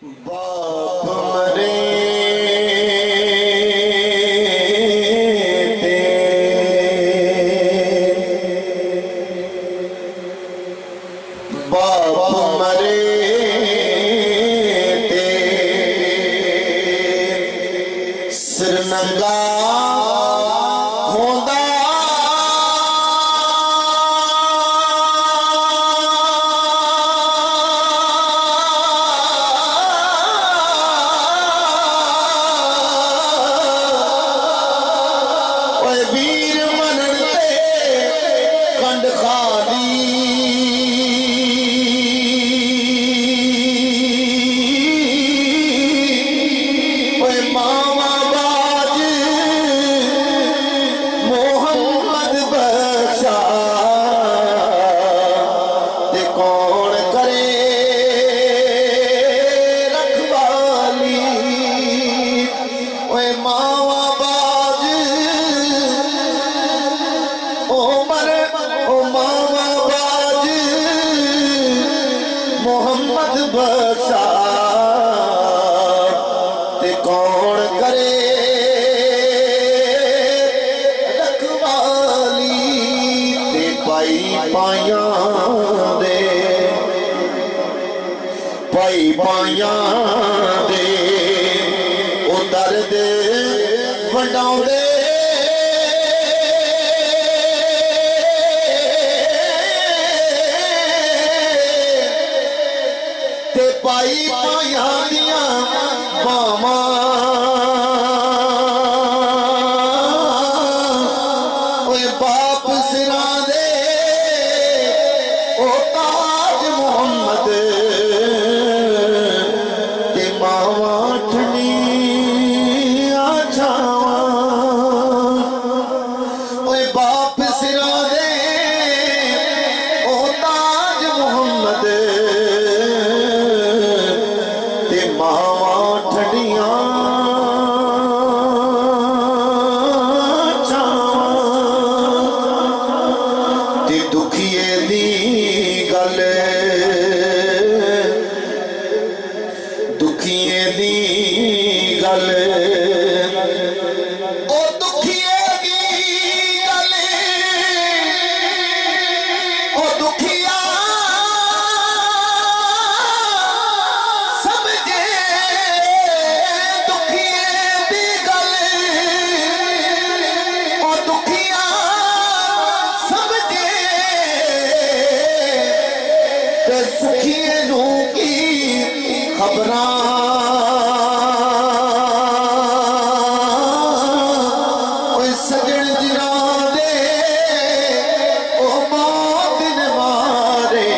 बाप मरे थे, बाप मरे थे, सिर नंगा होंदा वीर मनते कंड खाली मामा बाज मोहम्मद बख्शा ते कौन करे रखवाली। ओए मावा मोहम्मद बख्शा ते कौन करे रखवाली। ते पाई पाया दे पाई पाया दे ओ दर्द वंडाउंदे पाई पाया दिया बामा बाप सिरा दे ओ ताज मोहम्मद ते मावा ठंडी छावा। बाप सिरा दे ओ ताज मोहम्मद मावा ठंडिया ते दुखिए दी गल दुखिए दी गल ओ दुखिए दी गल ओ दुखिया सुखिए नू की खबरां सजन जिना दे ओ मौत ने मारे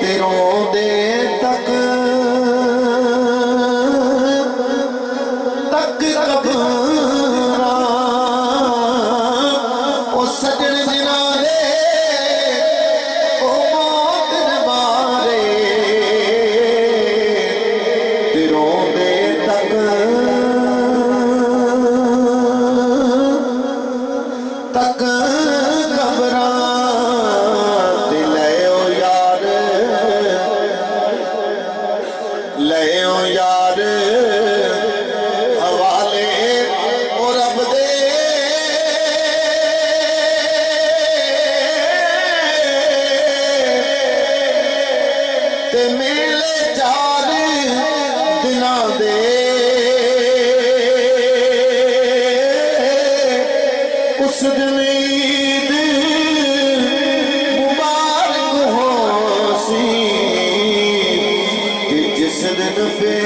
तेरों दे तक तक कबरां ओ सजन जिना दे तक घबरा ते लयो यार हवाले ओ रब दे ते मिले चार दिना दे उस दिन ईद मुबारक हो सी कि जिस दिन फिर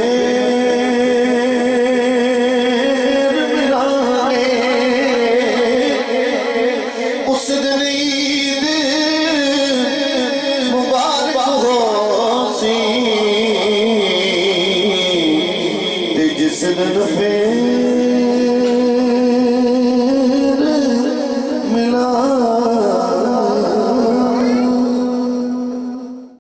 मिलांगे उस दिन ईद मुबारक हो सी कि जिस दिन फिर